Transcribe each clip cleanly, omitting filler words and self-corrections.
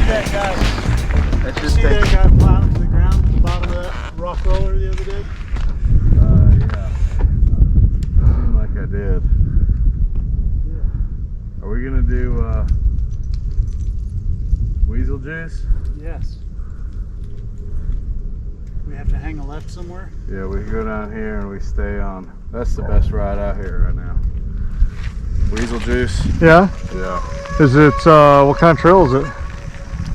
That guy. That's just see that guy plowing to the ground at the bottom of that rock roller the other day? Yeah. Seemed like I did. Yeah. Are we gonna do weasel juice? Yes. We have to hang a left somewhere? Yeah, we go down here and we stay on. That's the best ride out here right now. Weasel juice. Yeah? Yeah. Is it, what kind of trail is it?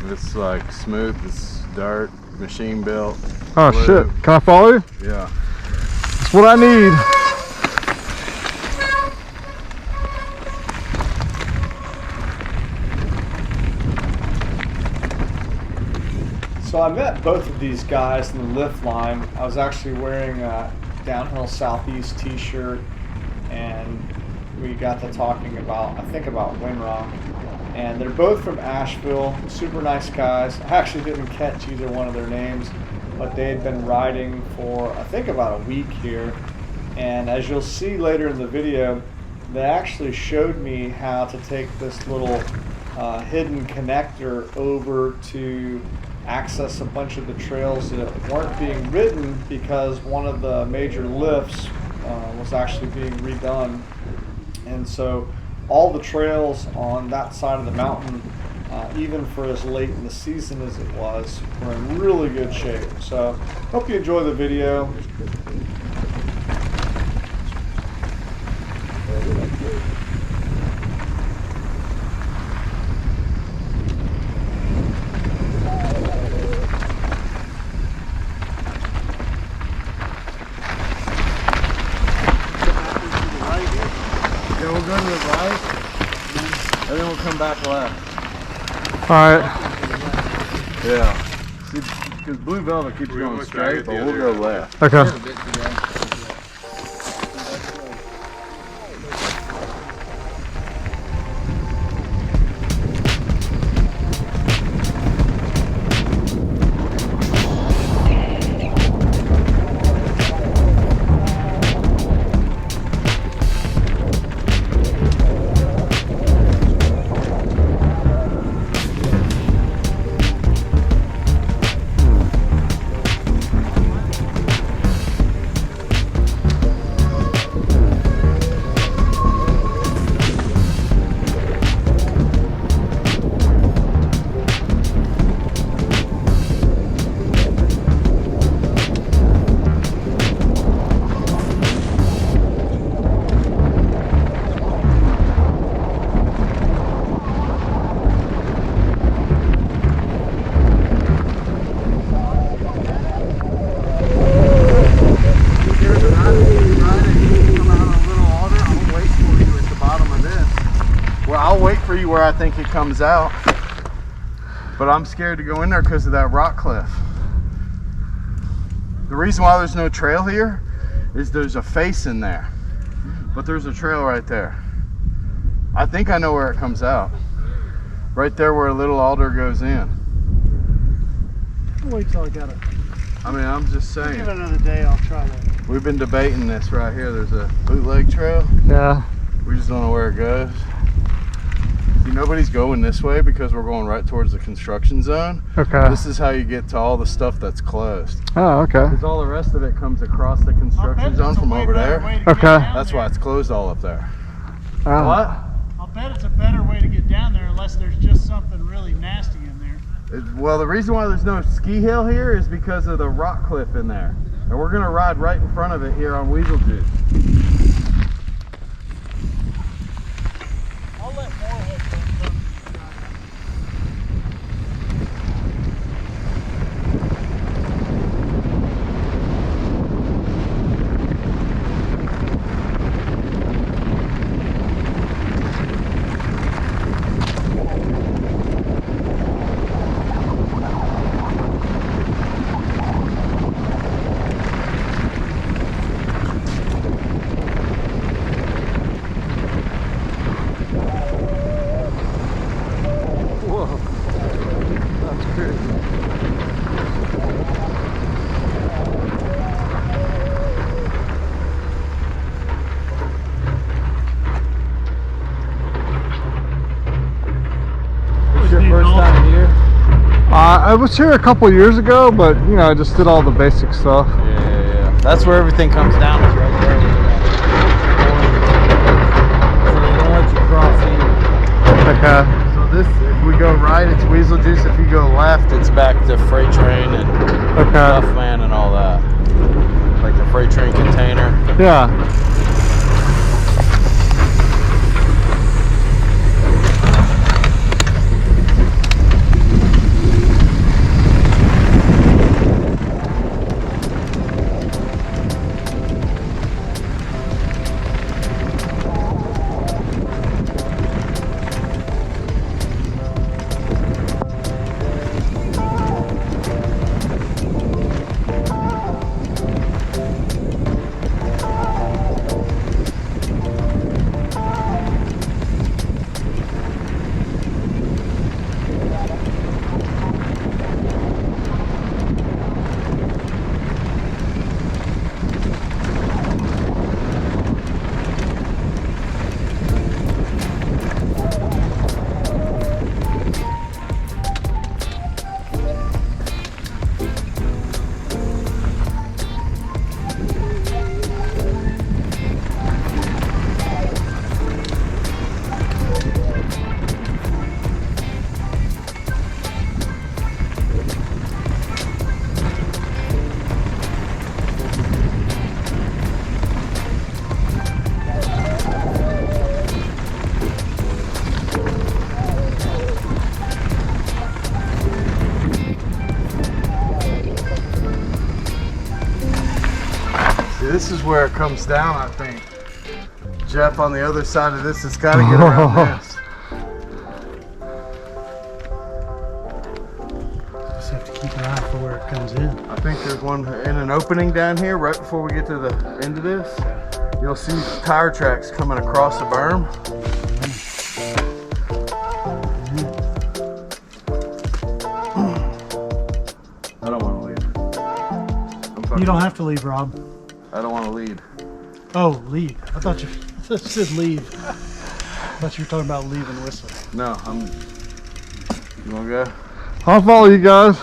It's like smooth, it's dirt, machine built. Oh blue. shit, can I follow you? Yeah. That's what I need. So I met both of these guys in the lift line. I was actually wearing a Downhill Southeast t-shirt, and we got to talking about, I think about Windrock. And they're both from Asheville, super nice guys. I actually didn't catch either one of their names, but they had been riding for, I think, about a week here. And as you'll see later in the video, they actually showed me how to take this little hidden connector over to access a bunch of the trails that weren't being ridden because one of the major lifts was actually being redone. And so all the trails on that side of the mountain, even for as late in the season as it was, were in really good shape. So hope you enjoy the video. Yeah, we'll go to the right, and then we'll come back left. Alright. Yeah. See, because Blue Velvet keeps going straight, but we'll go left. Okay. Where I think it comes out, but I'm scared to go in there because of that rock cliff. The reason why there's no trail here is there's a face in there, but there's a trail right there. I think I know where it comes out. Right there where a little alder goes in. I'll wait till I got it. I mean, I'm just saying. Give it another day, I'll try that. We've been debating this right here. There's a bootleg trail. Yeah. We just don't know where it goes. See, nobody's going this way because we're going right towards the construction zone. Okay. This is how you get to all the stuff that's closed. Oh, okay. Because all the rest of it comes across the construction zone from over there. Okay. That's why it's closed all up there. Oh. What? I'll bet it's a better way to get down there unless there's just something really nasty in there. Well, the reason why there's no ski hill here is because of the rock cliff in there. And we're going to ride right in front of it here on Weasel Juice. I'll let Moorhead come. I was here a couple years ago, but you know, I just did all the basic stuff. Yeah. That's where everything comes down, is right there. So they don't let you cross either. Okay. So this, if we go right, it's Weasel Juice. If you go left, it's back to Freight Train and Tough Man and all that. Like the Freight Train container. Yeah. This is where it comes down, I think. Jeff on the other side of this has got to get around this. Just have to keep an eye for where it comes in. I think there's one in an opening down here right before we get to the end of this. You'll see tire tracks coming across the berm. I don't want to leave. You don't have to leave, Rob. I don't want to lead. Oh, lead. I thought you said leave. I thought you were talking about leaving Whistler. No, you want to go? I'll follow you guys.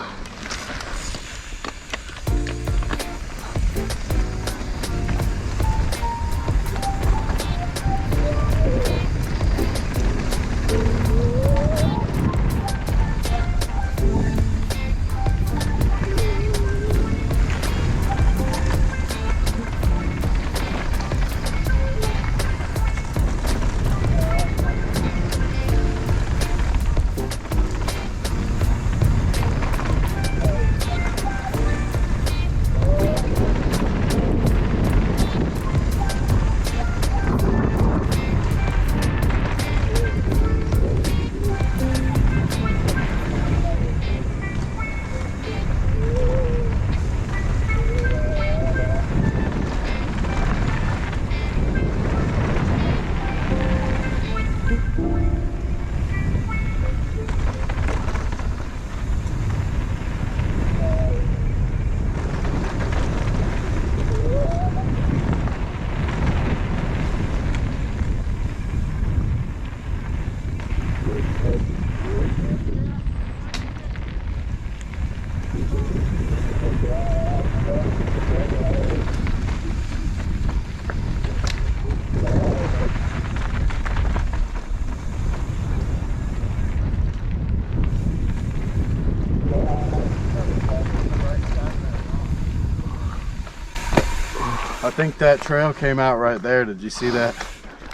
I think that trail came out right there. Did you see that?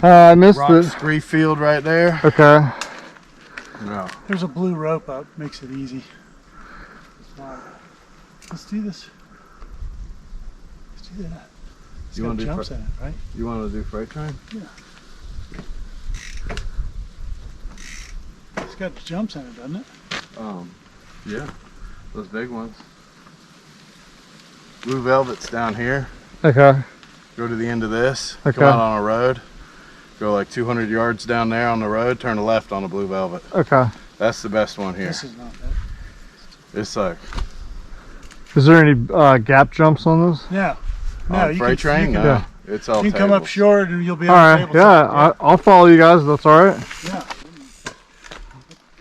I missed Rock it. scree field right there. Okay. No. There's a blue rope up. Makes it easy. Let's do this. Let's do that. It's got jumps in it, right? You want to do freight train? Yeah. It's got jumps in it, doesn't it? Yeah. Those big ones. Blue Velvet's down here. Okay. Go to the end of this. Okay. Come out on a road. Go like 200 yards down there on the road. Turn left on the Blue Velvet. Okay. That's the best one here. This is not that. It's like. Is there any gap jumps on this? No. No, On freight train? No. Yeah. It's all You can come up tables. short and you'll be All on right. the Yeah, I'll follow you guys. That's all right. Yeah.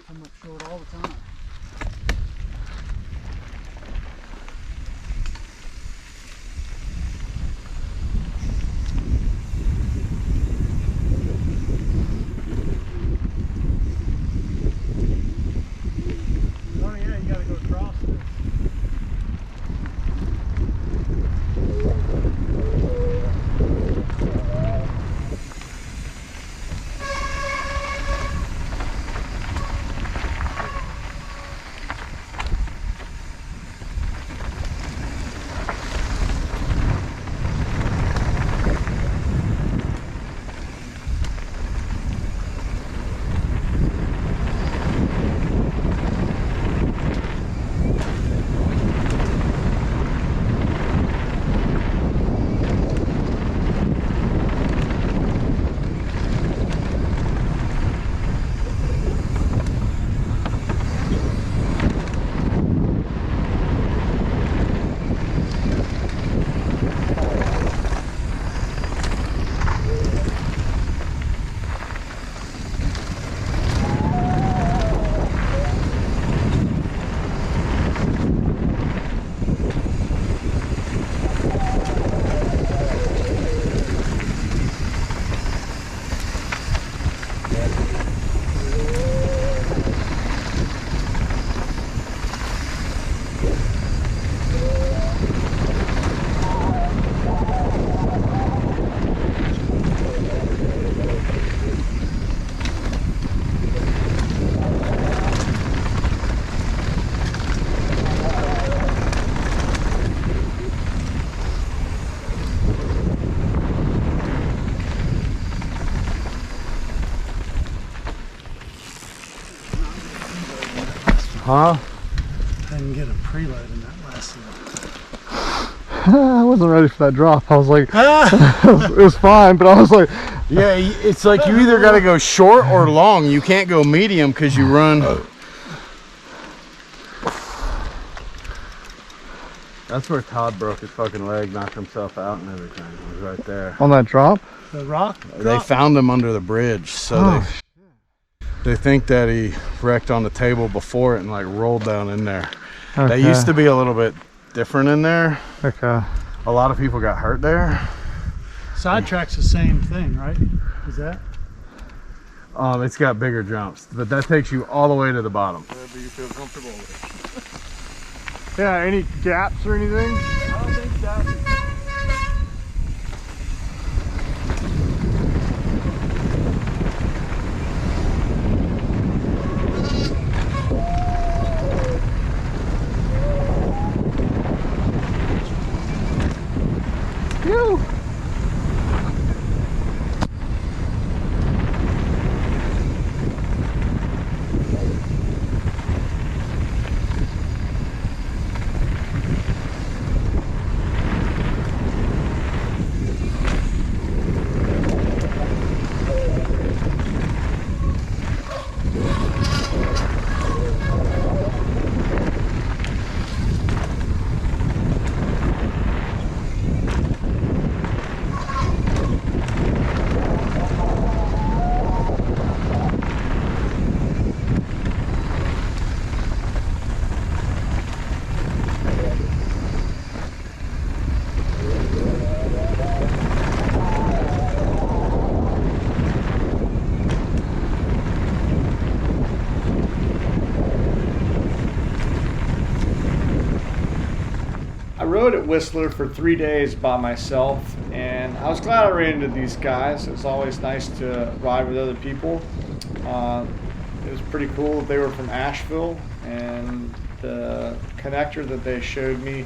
Come up short all the time. Huh? I didn't get a preload in that last one. I wasn't ready for that drop. I was like, it was fine, but I was like, Yeah, it's like you either got to go short or long. You can't go medium because you run. That's where Todd broke his fucking leg, knocked himself out and everything. It was right there. on that drop. The rock? They found him under the bridge, so they think that he wrecked on the table before it and like rolled down in there. Okay. That used to be a little bit different in there. Okay. A lot of people got hurt there. Sidetrack's the same thing, right? Is that? It's got bigger jumps, but that takes you all the way to the bottom. Whatever you feel comfortable with. Yeah, any gaps or anything? I don't think that. Phew. I rode at Whistler for 3 days by myself, and I was glad I ran into these guys. It's always nice to ride with other people. It was pretty cool that they were from Asheville, and the connector that they showed me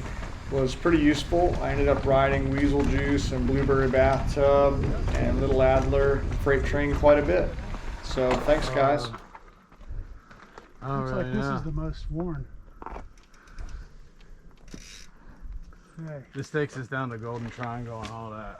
was pretty useful. I ended up riding Weasel Juice and Blueberry Bathtub and Little Adler Freight Train quite a bit. So thanks, guys. Looks like this is the most worn. Okay. This takes us down to Golden Triangle and all that.